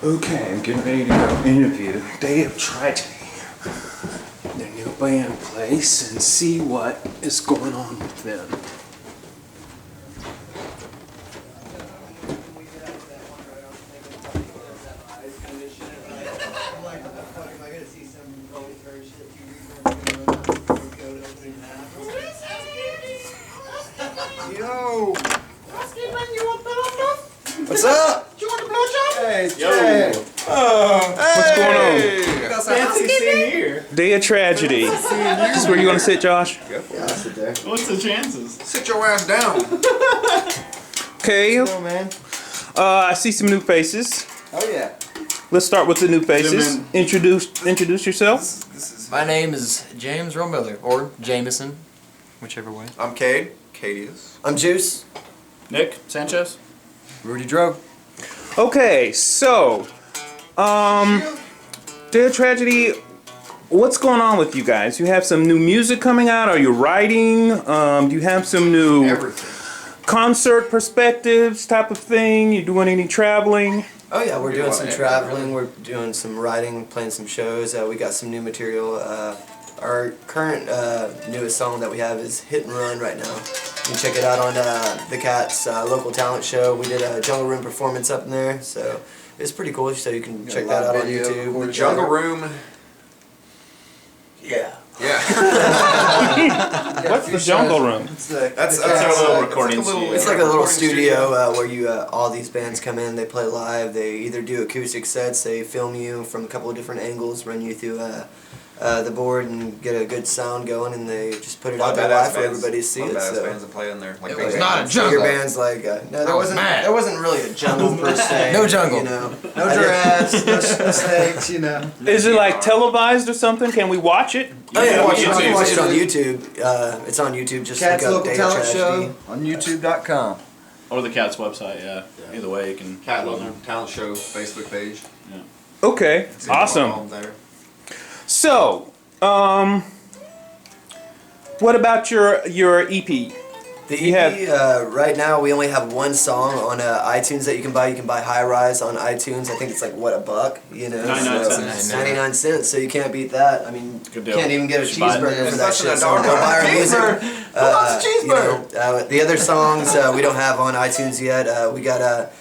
Okay, I'm getting ready to go interview Day of Tragedy, their new band place, and see what is going on with them. Yo! What's up? You want a blowjob? Hey, Yo. Jay. What's going on? We got some fancy scene here. Day of Tragedy. Is this where you want to sit, Josh? Yeah, I'll sit there. What's the chances? Sit your ass down. Okay. Yo, man. I see some new faces. Oh, yeah. Let's start with the new faces. Introduce yourself. This is My name is James Romiller, or Jameson, whichever way. I'm Cade. Cadius. I'm Juice. Nick Sanchez. Rudy Drogue. Okay, so, Day of Tragedy, what's going on with you guys? You have some new music coming out? Are you writing? Do you have some new Everything. concert perspectives type of thing? You doing any traveling? Oh yeah, we're doing some Yeah, traveling, we're doing some writing, playing some shows. We got some new material. Our current newest song that we have is Hit and Run right now. You can check it out on the Cats local talent show. We did a Jungle Room performance up in there, so it's pretty cool. So you can check that out on YouTube. The Jungle Room. Yeah. Yeah. What's the Jungle Room? That's our little recording It's like a little studio where you all these bands come in, they play live, they either do acoustic sets, they film you from a couple of different angles, run you through the board and get a good sound going, and they just put it out there live for everybody to see it. So. So bands that play in there. Like It was not a jungle. bigger bands like no, there wasn't mad. there wasn't really a jungle per se. No jungle. You know, no giraffes, no snakes. You know. Is it like televised or something? Can we watch it? Oh yeah, watch you it can watch it on YouTube. YouTube. It's on YouTube. Just Cats look up Local Day of Talent Tragedy. Show on YouTube.com. Or the Cats website, yeah. Either way, you can Cat go on Local Talent Show Facebook page. Okay, awesome. All there. So, what about your EP? The You EP, right now we only have one song on iTunes that you can buy. You can buy High Rise on iTunes. I think it's like, what, $1? You know? 99 so, cents. 99 cents, so you can't beat that. I mean, Good you deal. can't even get a Should buy it. cheeseburger for It's that less than shit. $1. So go buy our music. Who wants a cheeseburger? The other songs we don't have on iTunes yet. We got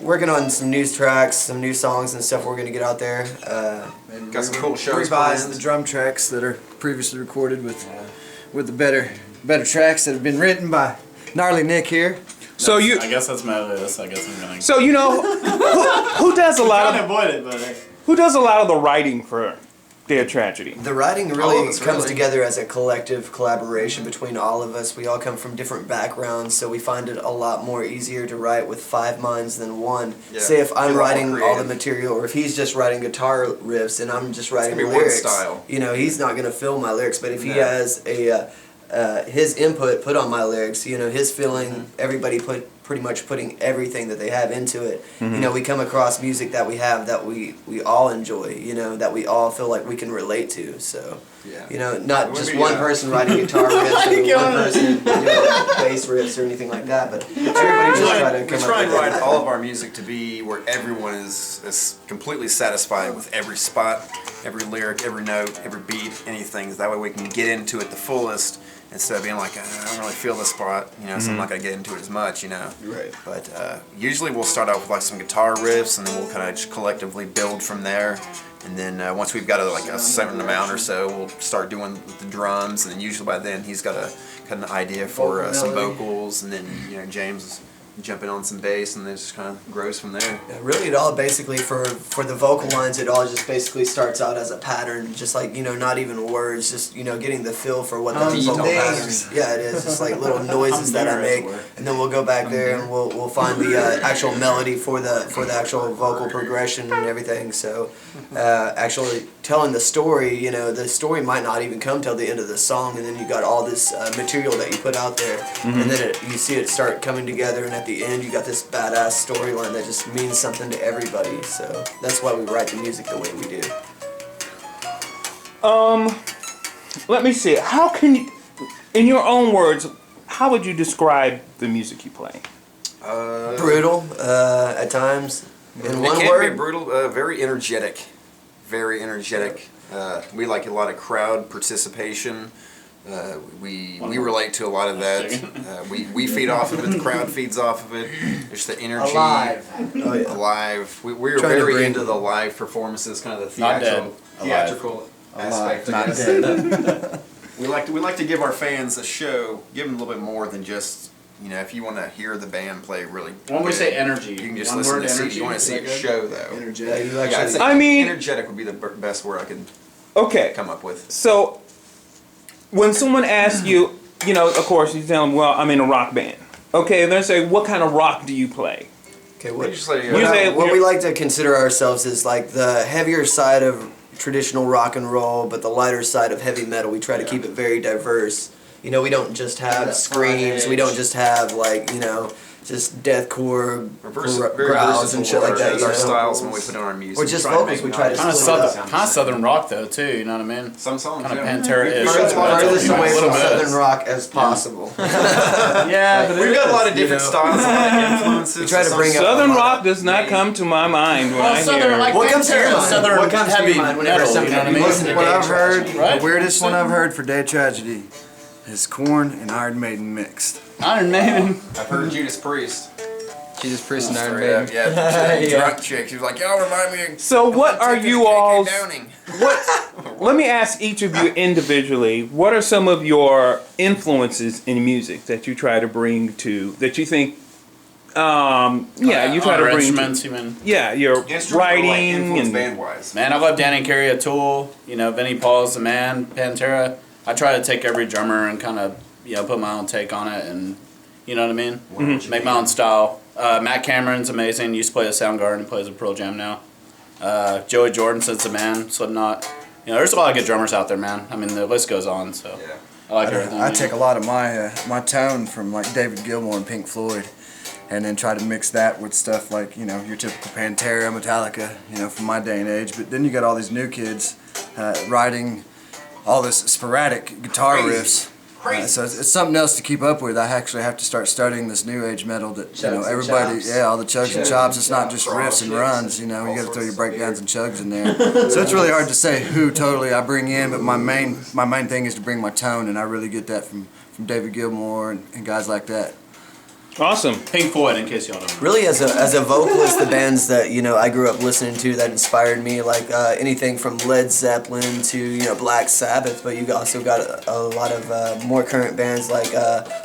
working on some new tracks, some new songs and stuff we're going to get out there. Got some cool shows Revise planned. the drum tracks that are previously recorded with the better tracks that have been written by gnarly Nick here. So you, I guess that's my list. I guess I'm gonna. so you know, who does a lot trying to of avoid it, but hey. who does a lot of the writing for Day of Tragedy? The writing All really of us, comes really. together as a collective collaboration between all of us. We all come from different backgrounds, so we find it a lot more easier to write with 5 minds than one. Yeah. Say if I'm You're all writing all the creative. material, or if he's just writing guitar riffs and I'm just writing gonna be one lyrics, style. you know, he's not gonna fill my lyrics. But if he No. has his input put on my lyrics, you know, his feeling, everybody pretty much putting everything that they have into it. You know, we come across music that we have that we all enjoy, you know, that we all feel like we can relate to. So, Yeah. you know, not It would just be, one person writing guitar riffs or one person doing bass riffs or anything like that, but everybody just try to We come try up and with write that. all of our music to be where everyone is completely satisfied with every spot, every lyric, every note, every beat, anything. That way we can get into it the fullest instead of being like, I don't really feel the spot, you know, so I'm not going to get into it as much, you know. Right. But usually we'll start off with like some guitar riffs, and then we'll kind of just collectively build from there. And then once we've got like a certain amount or so, we'll start doing with the drums, and then usually by then he's got a kind of idea for some vocals, and then, you know, James is jumping on some bass, and then it just kind of grows from there. Yeah, really, it all basically for the vocal lines, it all just basically starts out as a pattern, just like, you know, not even words, just, you know, getting the feel for what that vocal pattern. Yeah, it is just like little noises that I make, and then we'll go back there and we'll find the actual melody for the actual vocal progression and everything. So, actually telling the story, you know, the story might not even come till the end of the song, and then you got all this material that you put out there, and then you see it start coming together, and at the end you got this badass storyline that just means something to everybody. So that's why we write the music the way we do. Let me see. How can you, in your own words, how would you describe the music you play? Brutal at times. In It one can be word, brutal, very energetic. Very energetic. We like a lot of crowd participation. We relate to a lot of that. We feed off of it. The crowd feeds off of it. There's the energy. alive. Oh yeah. Alive. We're Trying to very bring- into the live performances, kind of the Not theatrical aspect. Not of it. We like to give our fans a show. Give them a little bit more than just, if you want to hear the band play really. When we good, say energy, you can just one listen word to see. energy, You want to is see that a good? show though. Yeah, Energetic. you Yeah, I'd actually. say I mean- energetic would be the best word I can Okay. come up with. So, when someone asks you, of course, you tell them, well, I'm in a rock band. Okay, and they say, what kind of rock do you play? Okay, what, Usually, You say- what we like to consider ourselves is like the heavier side of traditional rock and roll, but the lighter side of heavy metal. We try to keep it very diverse. We don't just have screams. We don't just have just deathcore very growls and shit like that. Our styles when we put on our music. Or just try to vocals, make we try to nice- Kind of split it southern, up. kind of southern rock though too. You know what I mean? Some songs. Kind of yeah. Pantera-ish. Furthest away A from little bit. southern rock as possible. Yeah, but We've got a lot of different styles, a lot of influences. We try to Some bring up- Southern a lot rock does not come to my mind when I southern hear. like What comes to your Pantera, mind? southern What comes to heavy your mind whenever metal, something you know what I mean? listen to What Day I've heard, Tragedy? Right? the weirdest one I've heard for Day Tragedy is Korn and Iron Maiden mixed. Iron Maiden. I've heard Judas Priest. Jesus Priest and Iron Straight up, Maiden. yeah. Yeah. Drunk chick. She was like, y'all remind me of So, what are you all's? Downing. Let me ask each of you individually. What are some of your influences in music that you try to bring to that you think? You try to bring. instruments, you mean? Yeah, your Instrumental, writing influence and band-wise. Man, I love Danny Carey of Tool. Vinnie Paul's the man. Pantera. I try to take every drummer and kind of put my own take on it, and you know what I mean. Make my own style. Matt Cameron's amazing. Used to play at Soundgarden. He plays with Pearl Jam now. Joey Jordan's the man. Slipknot. There's a lot of good drummers out there, man. I mean, the list goes on. So Yeah. I like everything. I take a lot of my tone from like David Gilmour and Pink Floyd, and then try to mix that with stuff like your typical Pantera, Metallica, from my day and age. But then you got all these new kids writing all this sporadic guitar riffs. So it's something else to keep up with. I actually have to start studying this new age metal that Chugs and everybody, chops. all the chugs and chops. It's not just riffs and runs. You got to throw your breakdowns and chugs in there. So it's really hard to say who totally I bring in, but my main thing is to bring my tone, and I really get that from David Gilmour and guys like that. awesome. Pink Floyd, in case y'all don't know. Really, as a vocalist, the bands that I grew up listening to that inspired me, like anything from Led Zeppelin to Black Sabbath, but you also got a lot of more current bands like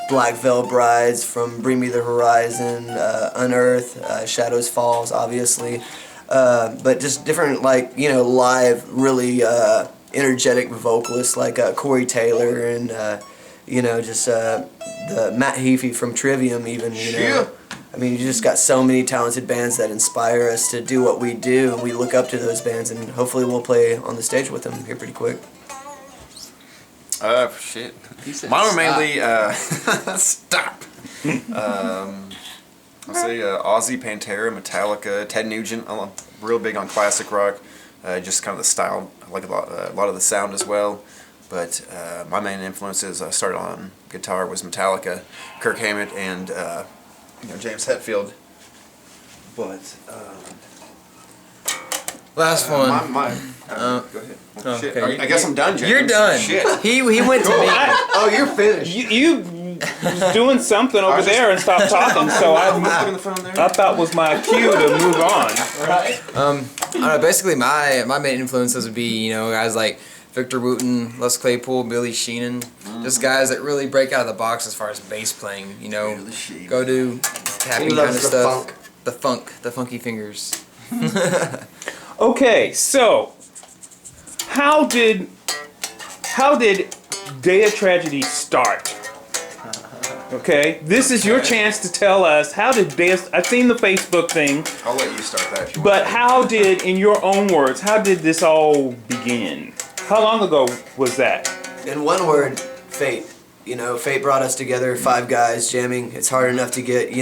Black Veil Brides from Bring Me the Horizon, Unearth, Shadows Falls, obviously, but just different live, really energetic vocalists like Corey Taylor and the Matt Heafy from Trivium even, Yeah. I mean, you just got so many talented bands that inspire us to do what we do, and we look up to those bands, and hopefully we'll play on the stage with them here pretty quick. Shit. said Mine were stop. mainly, stop. I'll say Ozzy, Pantera, Metallica, Ted Nugent. I'm real big on classic rock. Just kind of the style. I like a lot of the sound as well. But my main influences I started on guitar was Metallica, Kirk Hammett, and James Hetfield. But Last one. go ahead. Oh, Shit. okay. I guess I'm done, James. You're done. Shit. He went to me. Oh, you're finished. You was doing something over there and stopped talking, so Look I in the phone there. thought was my cue to move on. I don't know. Basically, my main influences would be guys like Victor Wooten, Les Claypool, Billy Sheehan, just guys that really break out of the box as far as bass playing. Go do tapping kind of loves the stuff. funk. The funky fingers. Okay, so how did Day of Tragedy start? Okay, this is your chance to tell us how did I've seen the Facebook thing, I'll let you start that if you but want. how did, in your own words, how did this all begin? How long ago was that? In one word, fate. Fate brought us together, 5 guys jamming. It's hard enough to get,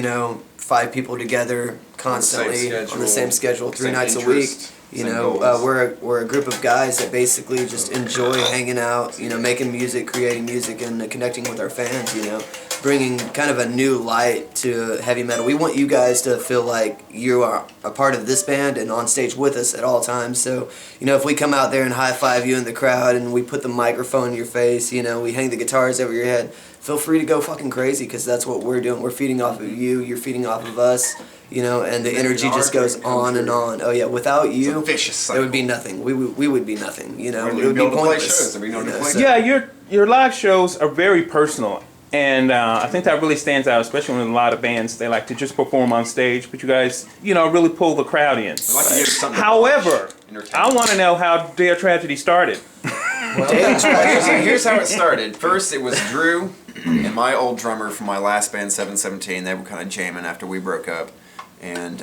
5 people together constantly on the same schedule, 3 same nights a week. interests, same goals. We're a group of guys that basically just enjoy hanging out, making music, creating music, and connecting with our fans. bringing kind of a new light to heavy metal. We want you guys to feel like you are a part of this band and on stage with us at all times. So, you know, if we come out there and high five you in the crowd and we put the microphone in your face, you know, we hang the guitars over your head, feel free to go fucking crazy, because that's what we're doing. We're feeding off of you, you're feeding off of us, you know, and the energy just goes on and on. Oh yeah, without you, there would be nothing. We would be nothing, you know. It would be pointless. Yeah, your live shows are very personal. And I think that really stands out, especially when a lot of bands, they like to just perform on stage, but you guys, you know, really pull the crowd in. However, I want to know how Day of Tragedy started. Here's how it started. First, it was Drew and my old drummer from my last band, 717. They were kind of jamming after we broke up, and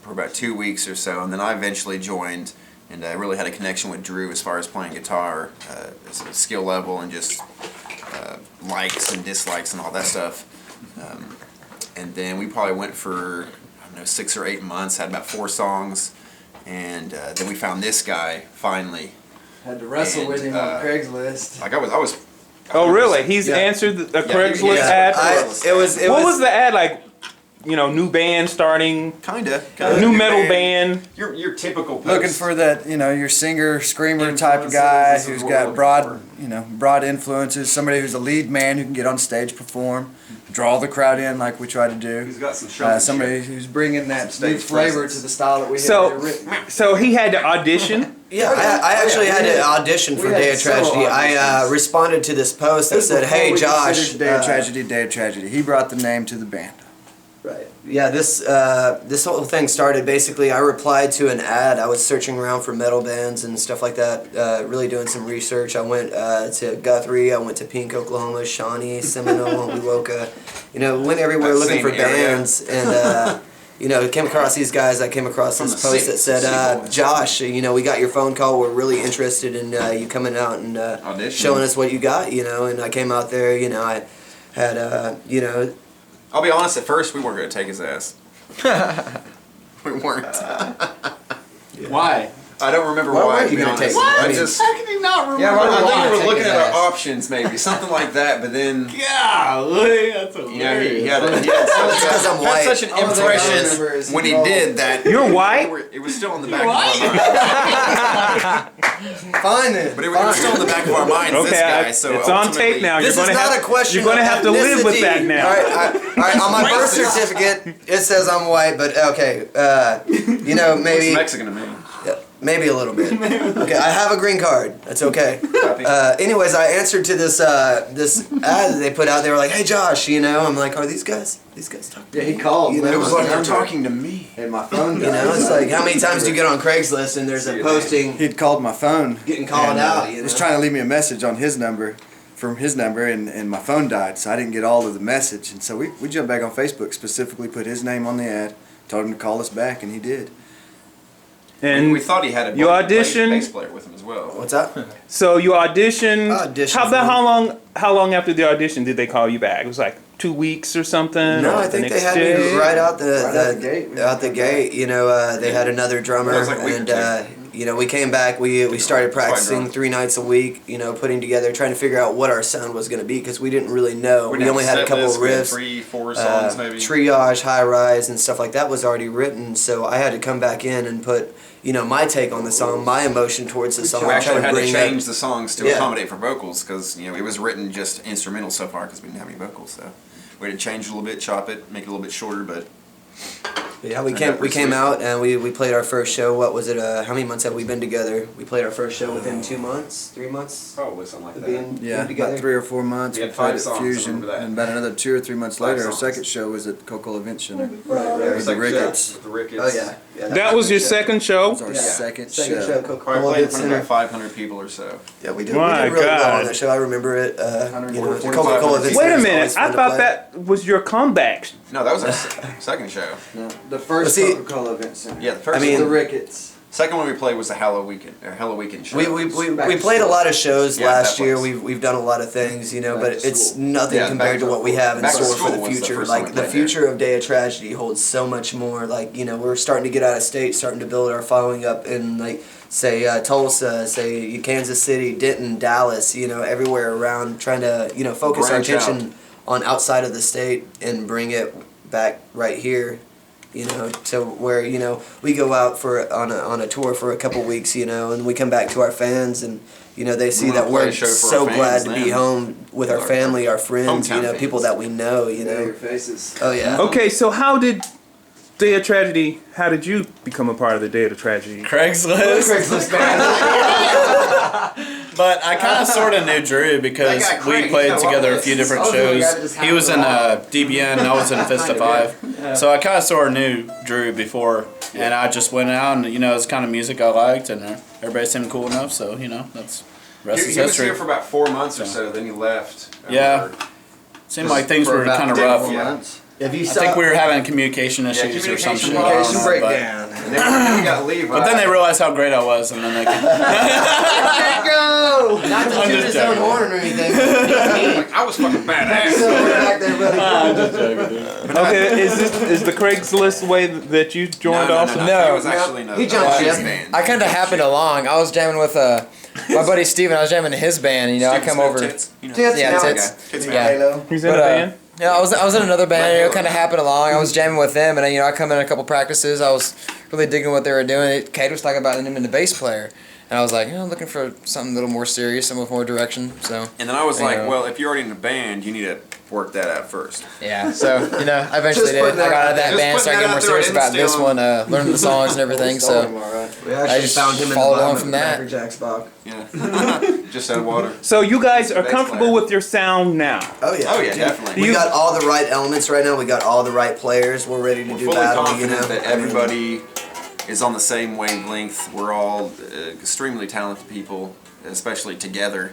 for about 2 weeks or so. And then I eventually joined, and I really had a connection with Drew as far as playing guitar, as a skill level, and just likes and dislikes and all that stuff. And then we probably went for, I don't know, 6 or 8 months, had about 4 songs, and then we found this guy finally. Had to wrestle with him on Craigslist. Like I was. Oh really? He's answered a Craigslist ad? What was the ad like? You know, new band starting. Kinda. New metal band. Your typical post. Looking for that, you know, your singer, screamer type of guy who's got broad influences. Somebody who's a lead man who can get on stage, perform, draw the crowd in like we try to do. He's got some show. Somebody who's bringing that new flavor to the style that we have. So he had to audition. Yeah, I actually had to audition for Day of Tragedy. I responded to this post that said, "Hey Josh, Day of Tragedy." He brought the name to the band. Right. Yeah, this whole thing started basically, I replied to an ad. I was searching around for metal bands and stuff like that, really doing some research. I went to Guthrie, I went to Pink, Oklahoma, Shawnee, Seminole, Wewoka. You know, went everywhere looking for bands, and you know, came across these guys. I came across this post that said, Josh, you know, we got your phone call. We're really interested in you coming out and showing us what you got, you know. And I came out there, you know, I had, you know, I'll be honest, at first we weren't going to take his ass. We weren't. Why? I don't remember Why why. weren't you gonna take it? What? I mean, How can you not remember? Yeah, I think we were why? looking at our options, maybe something like that. But then, Golly, that's you know, hilarious. he had because I'm white. such an impression when he did that. You're white? It was still in the back of our mind. Fine then. But it was still in the back of our minds. Okay, This guy. So it's on tape now. This You're is gonna not have, a question. You're going to have to live with that now. All right. On my birth certificate, it says I'm white, but okay. You know, maybe. It's Mexican to me. Yeah, maybe a little bit. Okay, I have a green card. That's okay. Anyways, I answered to this this ad that they put out. They were like, "Hey, Josh," you know. I'm like, "Are these guys talking?" Yeah, he called. You know, It was like you're you're talking to me. And my phone You know, it's like how many times do you get on Craigslist and there's a posting He'd called my phone. getting called and, out? You He know? was trying to leave me a message on his number, from his number, and my phone died, so I didn't get all of the message. And so we jumped back on Facebook, specifically put his name on the ad, told him to call us back, and he did. And We thought he had a you auditioned. bass player with him as well. What's that? So you auditioned. Auditioned How long after the audition did they call you back? It was like 2 weeks or something. No, or I the think they next had day? me right out Right out the gate. out the gate. You know, they had another drummer, That was like a week or and you know, we came back. We started practicing drunk. 3 nights a week. You know, putting together, trying to figure out what our sound was going to be because we didn't really know. We only had a couple of riffs. 3-4 songs maybe. Triage, high rise, and stuff like that was already written. So I had to come back in and put, you know, my take on the song, my emotion towards the song. We actually try had to bring change that- the songs to Yeah. accommodate for vocals because, you know, it was written just instrumental so far because we didn't have any vocals. So we had to change it a little bit, chop it, make it a little bit shorter, but Yeah, we came out and we played our first show. What was it? How many months have we been together? We played our first show within 2 months, 3 months. probably something like of that. being Yeah, together. about 3 or 4 months. We had played 5 at songs, I Fusion, remember that. and about another 2 or 3 months 5 later, our songs. second show was at Coca-Cola Event Center. Right, With the Ricketts. With the Ricketts. Oh yeah. That was your second show? That was our Yeah. second Second show. show, Probably Coca-Cola played in Event front of Center. about 500 people or so. Yeah, we did. My We did really well God. on that show. I remember it. You know, 45 Coca-Cola Event Wait Center a is minute. always I fun to thought play. that was your comeback. No, that was our second show. No, the first See- Coca-Cola Event Center. Yeah, the first I mean- The Ricketts. Second one we played was the Halloween show. We played a lot of shows last year. place. We've done a lot of things, you know, but it's nothing compared to what we have in Back to store for school the was the future. first time Like we the played future of Day of Tragedy holds so much more. Like, you know, we're starting to get out of state, starting to build our following up in like say Tulsa, say Kansas City, Denton, Dallas, you know, everywhere around, trying to, you know, focus Branch our attention on outside of the state and bring it back right here. You know, to where, you know, we go out for on a tour for a couple weeks, you know, and we come back to our fans, and you know they see wanna that play a we're show for so our glad fans to be then. home with our family, our friends, you hometown know, fans. people that we know, you Your know. faces. Oh yeah. Okay, so how did Day of Tragedy? How did you become a part of the Day of Tragedy? Craigslist. Craigslist man. But I kind of sort of knew Drew because That guy Craig, we he's played got a lot together of a few this. different I was the guy that shows. just He was in DBN, and I was in Fist of Five. So I kind of sort of knew Drew before, and I just went out and, you know, it's kind of music I liked, and everybody seemed cool enough, so, you know, that's rest is He was history. here for about 4 months or so, then he left. Yeah. Seemed like things For were about kind of 4 rough. months. If you I think we were having communication issues or some shit. I don't communication know, Breakdown. And then we got to leave. But then they realized how great I was, and then they could. go. Not to I'm toot just his own joking. horn or anything. Like, I was fucking badass. So we're back there, buddy. I'm just joking, dude. Okay, is the Craigslist way that you joined also? He was actually in He jumped his ship. band. I kind of happened along. I was jamming with my buddy Steven. I was jamming in his band. You know, I come over. Tits, Yeah, now. Tits. Tits Yeah. Halo. He's in But, a band. Yeah, I was in another band. You know, kind of happened along. I was jamming with them, and you know, I come in a couple practices. I was really digging what they were doing. Kate was talking about him in the bass player, and I was like, you know, looking for something a little more serious, some with more direction. So And then I was like, Yeah. well, if you're already in a band, you need to work that out first. yeah, so you know, I eventually Just did. putting I that got out out of that there. band, Just started putting getting more that out there. serious I didn't about this steal one, learning the songs and everything. So We actually just found him in the followed bottom on of from the that. Cracker Jack's box. Yeah. Just out of water. So you guys are Bass comfortable player. with your sound now? Oh yeah. Oh, yeah, Dude, definitely. We You- got all the right elements right now. We got all the right players. We're ready to We're do fully battle. You confident know, that everybody is on the same wavelength. We're all extremely talented people, especially together.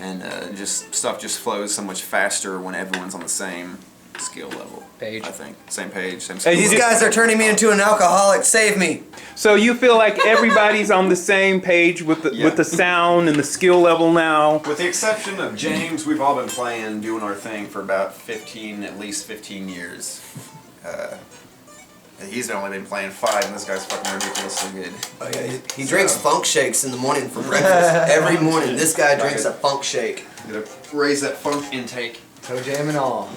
And just stuff just flows so much faster when everyone's on the same skill level. Page. I think. Same page, same Hey, skill These you- level. guys are turning me into an alcoholic. Save me. So you feel like everybody's on the same page with the sound and the skill level now? With the exception of James, we've all been playing, doing our thing for about at least 15 years. He's only been playing 5, and this guy's fucking ridiculously good. Oh, yeah, he drinks funk shakes in the morning for breakfast. Every morning, this guy drinks a funk shake. Gotta raise that funk intake. toe jam and all.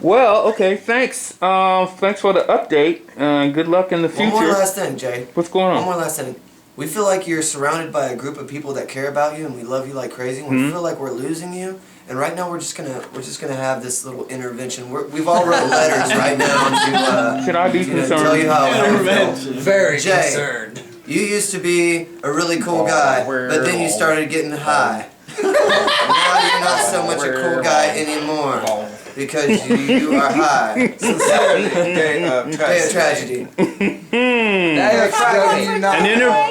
Well, okay, thanks. Thanks for the update. Good luck in the One more future. last thing, Jay. What's going One on? more last thing. We feel like you're surrounded by a group of people that care about you, and we love you like crazy. And we feel like we're losing you. And right now, we're just gonna have this little intervention. We've all wrote letters right now to Should I be you know, concerned? tell you how we feel. Very Jay. concerned. You used to be a really cool guy, but then you started getting high. Now you're not so much a cool guy anymore because you are high. Sincerely, Day of Tragedy.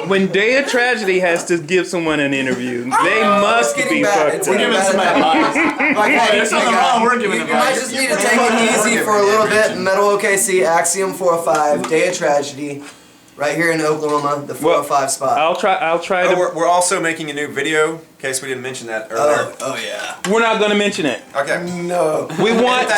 When Day of Tragedy has to give someone an interview, they must It's be getting bad. fucked It's up. getting Giving some bad. advice. Like, hey, There's nothing wrong, we're giving you might advice. just need to take it easy for a little bit. Metal OKC, Axiom 405, Day of Tragedy, right here in Oklahoma, the 405 spot. I'll try to. We're also making a new video, in case we didn't mention that earlier. Oh yeah. We're not gonna mention it. Okay. No. We want